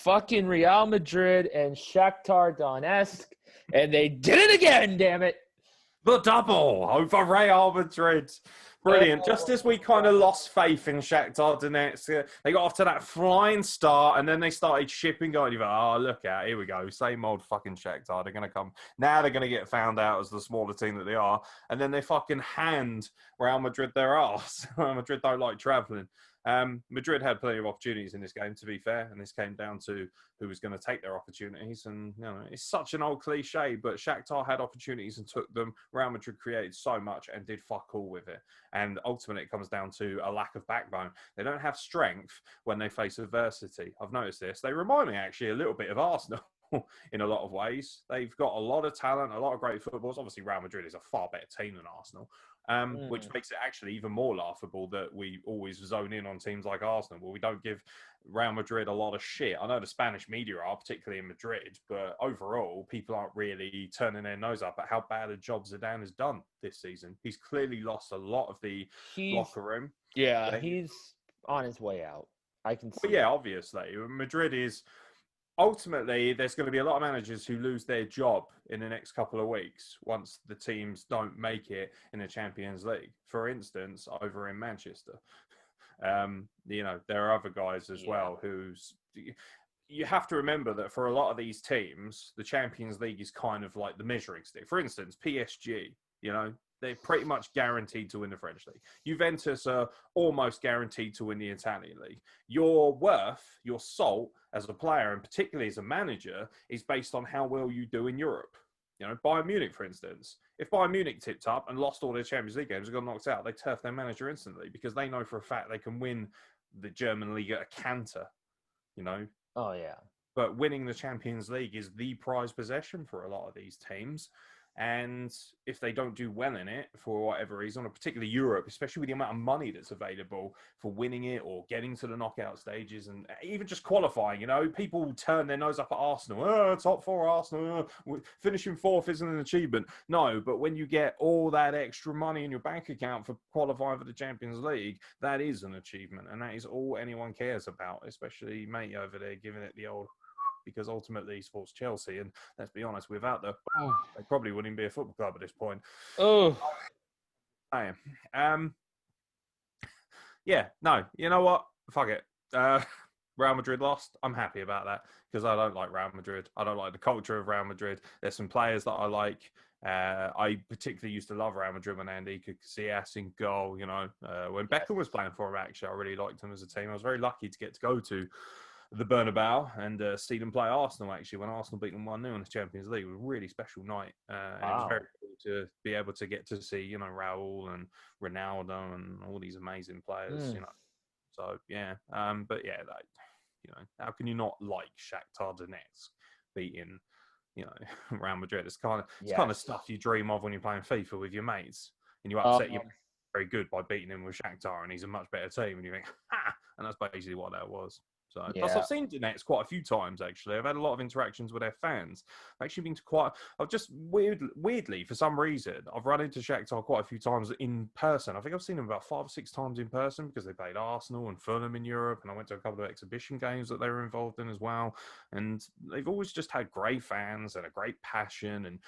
fucking Real Madrid and Shakhtar Donetsk, and they did it again, damn it. The double over Real Madrid. Brilliant. Just as we kind of lost faith in Shakhtar Donetsk, they got off to that flying start, and then they started shipping going. You're like, oh, look out, here we go. Same old fucking Shakhtar. They're going to come. Now they're going to get found out as the smaller team that they are, and then they fucking hand Real Madrid their arse. Real Madrid don't like travelling. Madrid had plenty of opportunities in this game, to be fair, and this came down to who was going to take their opportunities. And it's such an old cliche, but Shakhtar had opportunities and took them. Real Madrid created so much and did fuck all with it. And ultimately, it comes down to a lack of backbone. They don't have strength when they face adversity. I've noticed this. They remind me actually a little bit of Arsenal. In a lot of ways, they've got a lot of talent, a lot of great footballers. Obviously, Real Madrid is a far better team than Arsenal, which makes it actually even more laughable that we always zone in on teams like Arsenal, where we don't give Real Madrid a lot of shit. I know the Spanish media are, particularly in Madrid, but overall, people aren't really turning their nose up at how bad a job Zidane has done this season. He's clearly lost a lot of the locker room. Yeah, he's on his way out. I can see. Well, yeah, obviously, Madrid is. Ultimately, there's going to be a lot of managers who lose their job in the next couple of weeks once the teams don't make it in the Champions League. For instance, over in Manchester, there are other guys as well who's. You have to remember that for a lot of these teams, the Champions League is kind of like the measuring stick. For instance, PSG, they're pretty much guaranteed to win the French league. Juventus are almost guaranteed to win the Italian league. Your worth, your salt as a player, and particularly as a manager, is based on how well you do in Europe. Bayern Munich, for instance. If Bayern Munich tipped up and lost all their Champions League games and got knocked out, they turf their manager instantly because they know for a fact they can win the German league at a canter, Oh, yeah. But winning the Champions League is the prized possession for a lot of these teams. And if they don't do well in it for whatever reason, or particularly Europe, especially with the amount of money that's available for winning it or getting to the knockout stages and even just qualifying, people turn their nose up at Arsenal. Top four Arsenal, finishing fourth isn't an achievement. No, but when you get all that extra money in your bank account for qualifying for the Champions League, that is an achievement. And that is all anyone cares about, especially mate over there giving it the old... because ultimately he supports Chelsea, and let's be honest, without they probably wouldn't even be a football club at this point. You know what? Fuck it. Real Madrid lost. I'm happy about that because I don't like Real Madrid. I don't like the culture of Real Madrid. There's some players that I like. I particularly used to love Real Madrid when Andy Casillas in goal. When Beckham was playing for him, actually, I really liked him as a team. I was very lucky to get to go to the Bernabeu and see them play Arsenal, actually, when Arsenal beat them 1-0 in the Champions League. It was a really special night. And it was very cool to be able to get to see, Raul and Ronaldo and all these amazing players, So, yeah. But, yeah, how can you not like Shakhtar Donetsk beating, Real Madrid? It's kind of stuff you dream of when you're playing FIFA with your mates. And you upset your very good by beating him with Shakhtar, and he's a much better team. And you think, ha! And that's basically what that was. So, plus, I've seen Donetsk quite a few times, actually. I've had a lot of interactions with their fans. I've actually been to I've just weirdly, for some reason, I've run into Shakhtar quite a few times in person. I think I've seen them about 5 or 6 times in person because they played Arsenal and Fulham in Europe, and I went to a couple of exhibition games that they were involved in as well. And they've always just had great fans and a great passion, and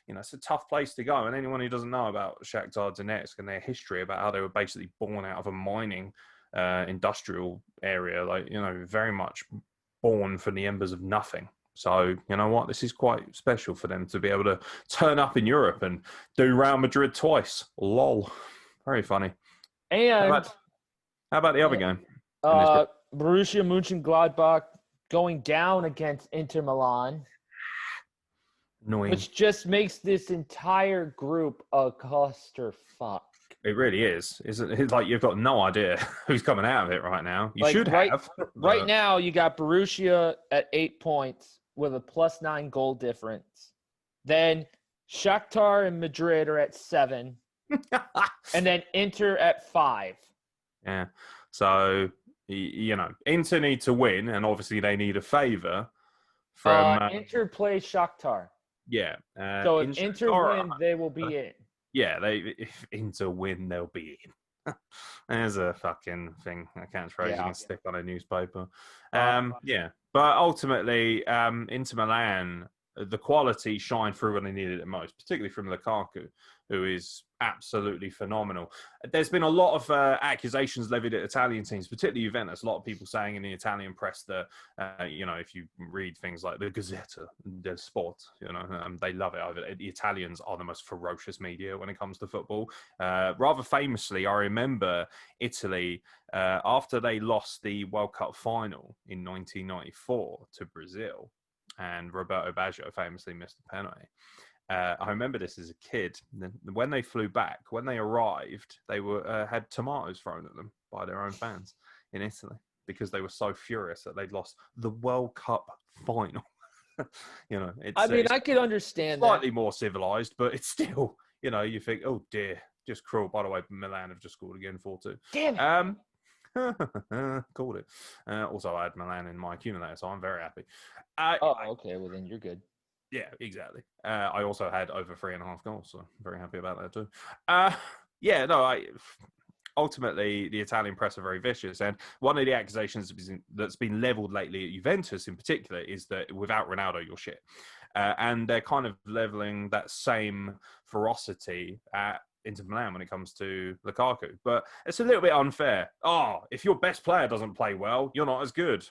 it's a tough place to go. And anyone who doesn't know about Shakhtar Donetsk and their history, about how they were basically born out of a mining industrial area, very much born from the embers of nothing. So, you know what? This is quite special for them to be able to turn up in Europe and do Real Madrid twice. Lol. Very funny. And how about the other game? Borussia Mönchengladbach going down against Inter Milan. Annoying. Which just makes this entire group a clusterfuck. It really is. It's like you've got no idea who's coming out of it right now. You should have. Right now, you got Borussia at 8 points with a +9 goal difference. Then Shakhtar and Madrid are at 7. And then Inter at 5. Yeah. So, Inter need to win, and obviously they need a favour from... Inter plays Shakhtar. Yeah. So if Inter win, they will be in. Yeah, if Inter win, they'll be in. There's a fucking thing, a catchphrase you can stick on a newspaper. But But ultimately, Inter Milan, the quality shined through when they needed it most, particularly from Lukaku, who is absolutely phenomenal. There's been a lot of accusations levied at Italian teams, particularly Juventus. A lot of people saying in the Italian press that, if you read things like the Gazzetta del Sport, they love it. The Italians are the most ferocious media when it comes to football. Rather famously, I remember Italy, after they lost the World Cup final in 1994 to Brazil, and Roberto Baggio famously missed a penalty. I remember this as a kid. When they flew back, when they arrived, they had tomatoes thrown at them by their own fans in Italy because they were so furious that they'd lost the World Cup final. I could understand slightly that. more civilized, but it's still, you think, oh dear, just cruel. By the way, Milan have just scored again 4-2. Damn it. Called it. Also, I had Milan in my accumulator, so I'm very happy. Okay. Well, then you're good. Yeah, exactly. I also had over 3.5 goals, so I'm very happy about that too. Ultimately, the Italian press are very vicious, and one of the accusations that's been levelled lately at Juventus in particular is that without Ronaldo, you're shit. And they're kind of levelling that same ferocity at Inter Milan when it comes to Lukaku. But it's a little bit unfair. Oh, if your best player doesn't play well, you're not as good.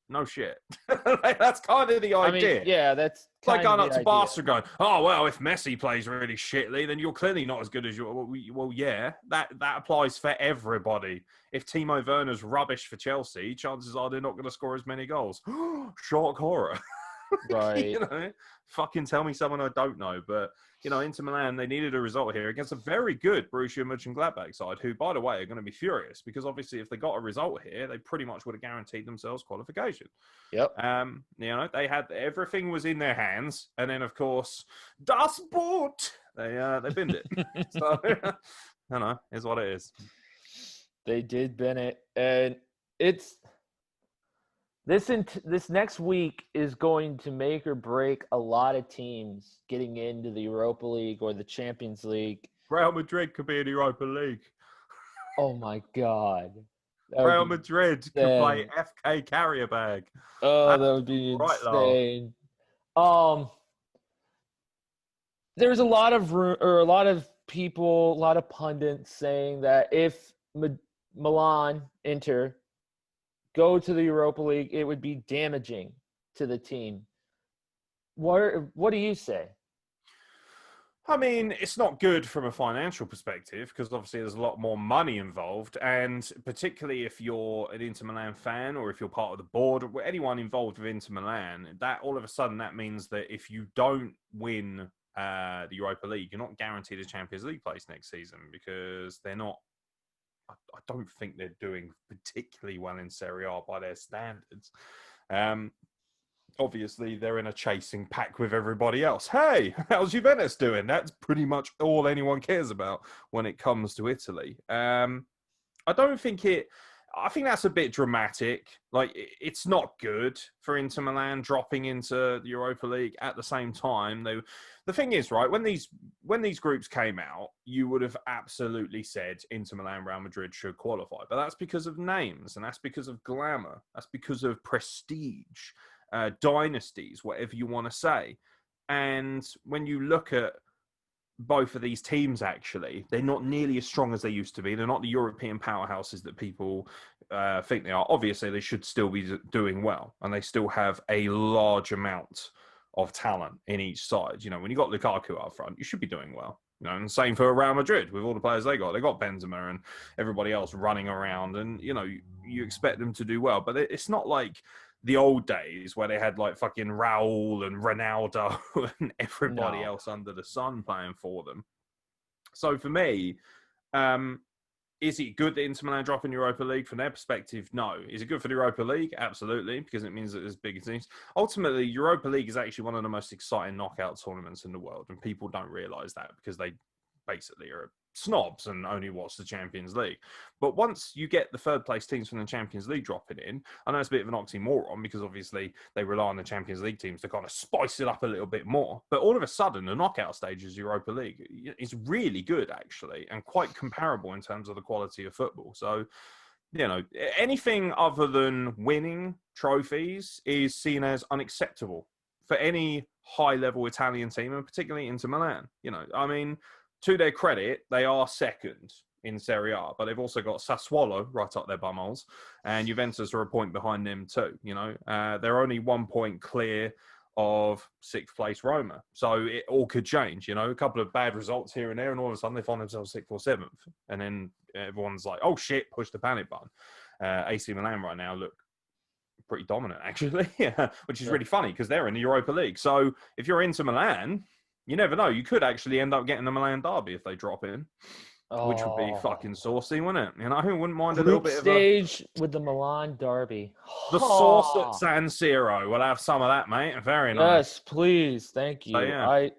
No shit. That's kind of the idea. That's it's like going up to idea. Barca going, oh, well, if Messi plays really shitly, then you're clearly not as good as you. Well, yeah, that applies for everybody. If Timo Werner's rubbish for Chelsea, chances are they're not going to score as many goals. Shock horror. Right. Fucking tell me someone I don't know. But, Inter Milan, they needed a result here against a very good Borussia Mönchengladbach side, who, by the way, are going to be furious because obviously if they got a result here, they pretty much would have guaranteed themselves qualification. Yep. They had everything was in their hands. And then, of course, Das Boot, they binned it. So, is what it is. They did bin it. And it's... This next week is going to make or break a lot of teams getting into the Europa League or the Champions League. Real Madrid could be in the Europa League. Oh, my God. Real Madrid could play FK Carrier Bag. Oh, that would be insane. There's a lot of people, a lot of pundits saying that if Milan, Inter, go to the Europa League, it would be damaging to the team. What do you say? I mean, it's not good from a financial perspective because obviously there's a lot more money involved. And particularly if you're an Inter Milan fan or if you're part of the board or anyone involved with Inter Milan, that all of a sudden that means that if you don't win the Europa League, you're not guaranteed a Champions League place next season because they're not. I don't think they're doing particularly well in Serie A by their standards. Obviously, they're in a chasing pack with everybody else. Hey, how's Juventus doing? That's pretty much all anyone cares about when it comes to Italy. I think that's a bit dramatic. Like, it's not good for Inter Milan dropping into the Europa League at the same time. The thing is, right, when these groups came out, you would have absolutely said Inter Milan, Real Madrid should qualify. But that's because of names, and that's because of glamour. That's because of prestige, dynasties, whatever you want to say. And when you look at both of these teams, actually, they're not nearly as strong as they used to be. They're not the European powerhouses that people think they are. Obviously, they should still be doing well, and they still have a large amount of talent in each side. When you got Lukaku up front, you should be doing well. And same for Real Madrid with all the players they got. They got Benzema and everybody else running around, and you expect them to do well. But it's not like the old days where they had like fucking Raul and Ronaldo and everybody else under the sun playing for them. So for me, is it good that Inter Milan drop in Europa League? From their perspective, no. Is it good for the Europa League? Absolutely, because it means that there's bigger teams. Ultimately, Europa League is actually one of the most exciting knockout tournaments in the world, and people don't realise that because they basically are snobs and only watch the Champions League. But once you get the third place teams from the Champions League dropping in, I know it's a bit of an oxymoron because obviously they rely on the Champions League teams to kind of spice it up a little bit more. But all of a sudden, the knockout stages Europa League is really good, actually, and quite comparable in terms of the quality of football. So, anything other than winning trophies is seen as unacceptable for any high-level Italian team, and particularly Inter Milan. I mean, to their credit, they are second in Serie A, but they've also got Sassuolo right up their bumholes, and Juventus are a point behind them too. They're only 1 point clear of sixth place Roma, so it all could change. A couple of bad results here and there, and all of a sudden they find themselves sixth or seventh, and then everyone's like, "Oh shit!" Push the panic button. AC Milan right now look pretty dominant, actually, which is really funny because they're in the Europa League. So if you're Inter Milan, you never know. You could actually end up getting the Milan derby if they drop in. Which would be fucking saucy, wouldn't it? Who wouldn't mind a little bit stage of with the Milan derby. The sauce at San Siro. We'll have some of that, mate. Very nice. Yes, please. Thank you. So, yeah.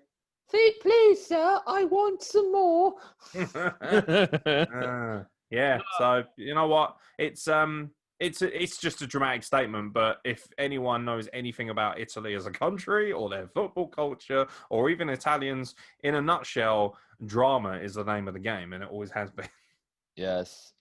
Please, sir. I want some more. Yeah. So you know what? It's just a dramatic statement, but if anyone knows anything about Italy as a country or their football culture or even Italians in a nutshell, drama is the name of the game, and it always has been. Yes.